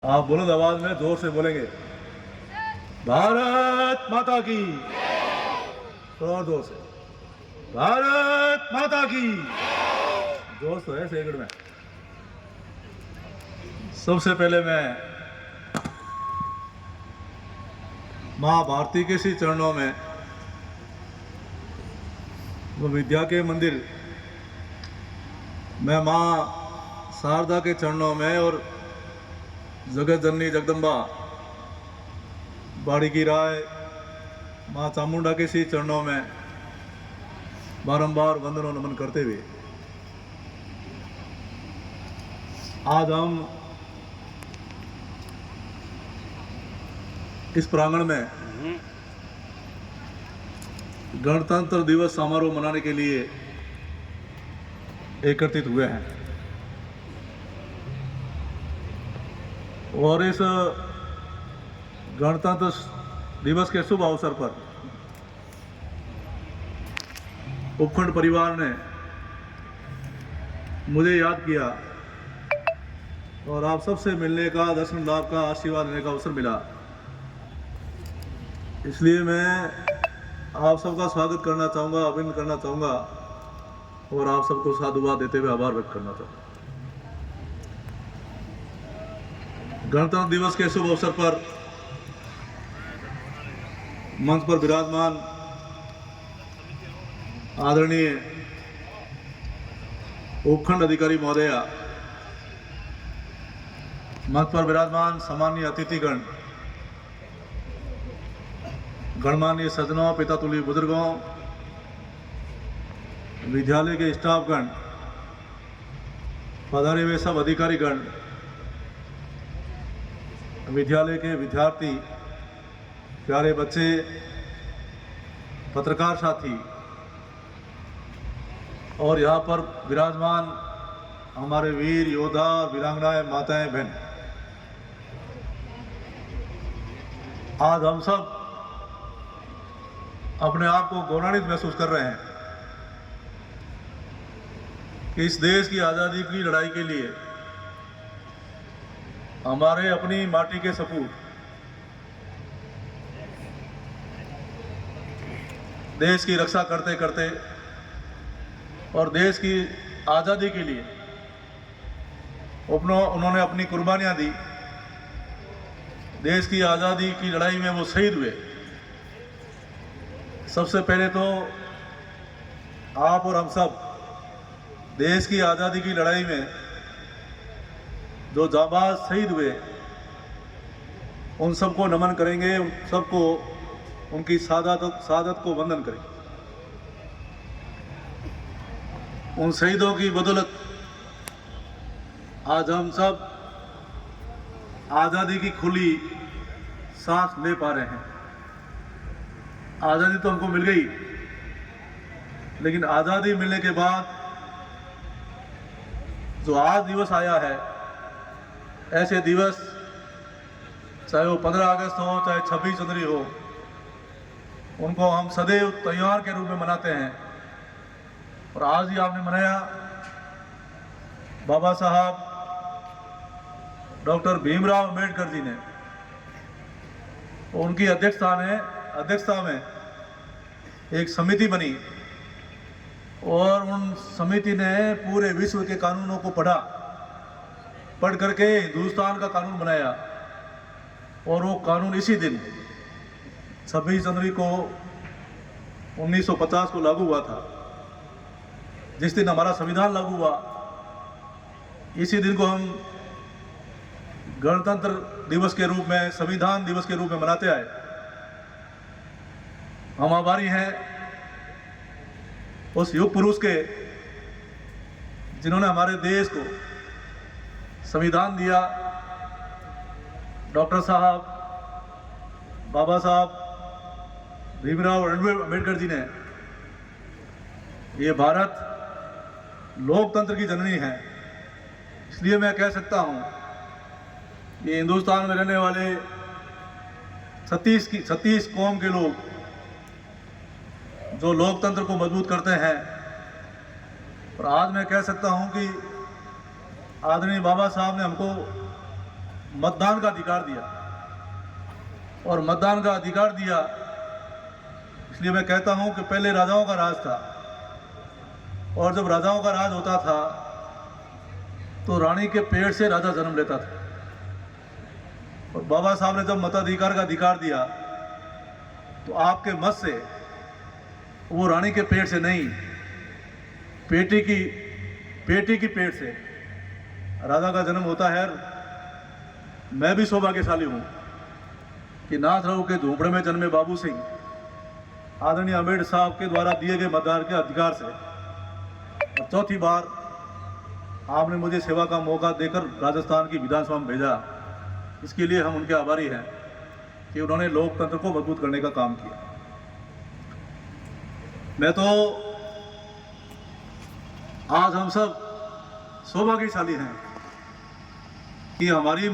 आप बुलंद आवाज में जोर से बोलेंगे, भारत माता की। और जोर से, भारत माता की। जोर से है सेकंड में। सबसे पहले मैं माँ भारती के श्री चरणों में, वो विद्या के मंदिर में माँ शारदा के चरणों में और जगत जननी जगदम्बा बाड़ी की राय माँ चामुंडा के श्री चरणों में बारंबार वंदन और नमन करते हुए आज हम इस प्रांगण में गणतंत्र दिवस समारोह मनाने के लिए एकत्रित हुए हैं और इस गणतंत्र दिवस के शुभ अवसर पर उपखंड परिवार ने मुझे याद किया और आप सबसे मिलने का, दर्शन लाभ का, आशीर्वाद लेने का अवसर मिला। इसलिए मैं आप सबका स्वागत करना चाहूँगा, अभिनंदन करना चाहूँगा और आप सबको साधुवाद देते हुए आभार व्यक्त करना चाहूँगा। गणतंत्र दिवस के शुभ अवसर पर मंच पर विराजमान आदरणीय उपखंड अधिकारी महोदया, मंच पर विराजमान सम्मानीय अतिथिगण, गणमान्य सज्जनों, पिता तुल्य बुजुर्गों, विद्यालय के स्टाफगण, पधारे हुए सब अधिकारीगण, विद्यालय के विद्यार्थी, प्यारे बच्चे, पत्रकार साथी और यहाँ पर विराजमान हमारे वीर योद्धा, वीरांगनाएं, माताएं, बहन, आज हम सब अपने आप को गौरवान्वित महसूस कर रहे हैं कि इस देश की आज़ादी की लड़ाई के लिए हमारे अपनी माटी के सपूत देश की रक्षा करते करते और देश की आज़ादी के लिए उन्होंने अपनी कुर्बानियां दी। देश की आज़ादी की लड़ाई में वो शहीद हुए। सबसे पहले तो आप और हम सब देश की आज़ादी की लड़ाई में जो जाबाज शहीद हुए उन सबको नमन करेंगे, उन सबको उनकी सादत को वंदन करेंगे। उन शहीदों की बदौलत आज हम सब आज़ादी की खुली सांस ले पा रहे हैं। आज़ादी तो हमको मिल गई, लेकिन आज़ादी मिलने के बाद जो आज दिवस आया है, ऐसे दिवस चाहे वो 15 अगस्त हो, चाहे 26 जनवरी हो, उनको हम सदैव त्योहार के रूप में मनाते हैं। और आज ही आपने मनाया बाबा साहब डॉक्टर भीमराव अम्बेडकर जी ने, उनकी अध्यक्षता में एक समिति बनी और उन समिति ने पूरे विश्व के कानूनों को पढ़ करके हिंदुस्तान का कानून बनाया। और वो कानून इसी दिन 26 जनवरी को 1950 को लागू हुआ था। जिस दिन हमारा संविधान लागू हुआ, इसी दिन को हम गणतंत्र दिवस के रूप में, संविधान दिवस के रूप में मनाते आए। हम आभारी हैं उस युग पुरुष के जिन्होंने हमारे देश को संविधान दिया। डॉक्टर साहब, बाबा साहब भीमराव अम्बेडकर जी ने, ये भारत लोकतंत्र की जननी है। इसलिए मैं कह सकता हूँ ये हिंदुस्तान में रहने वाले 36 कौम के लोग जो लोकतंत्र को मजबूत करते हैं। और आज मैं कह सकता हूं कि आदरणीय बाबा साहब ने हमको मतदान का अधिकार दिया, और मतदान का अधिकार दिया इसलिए मैं कहता हूं कि पहले राजाओं का राज था, और जब राजाओं का राज होता था तो रानी के पेट से राजा जन्म लेता था। और बाबा साहब ने जब मताधिकार का अधिकार दिया तो आपके मत से वो रानी के पेट से नहीं, बेटी की पेट से राजा का जन्म होता है। मैं भी सौभाग्यशाली हूँ कि नाथ राव के झोपड़े में जन्मे बाबू सिंह आदरणीय अम्बेडकर साहब के द्वारा दिए गए मतदान के अधिकार से, और चौथी बार आपने मुझे सेवा का मौका देकर राजस्थान की विधानसभा में भेजा। इसके लिए हम उनके आभारी हैं कि उन्होंने लोकतंत्र को मजबूत करने का काम किया। मैं तो आज हम सब सौभाग्यशाली हैं कि हमारी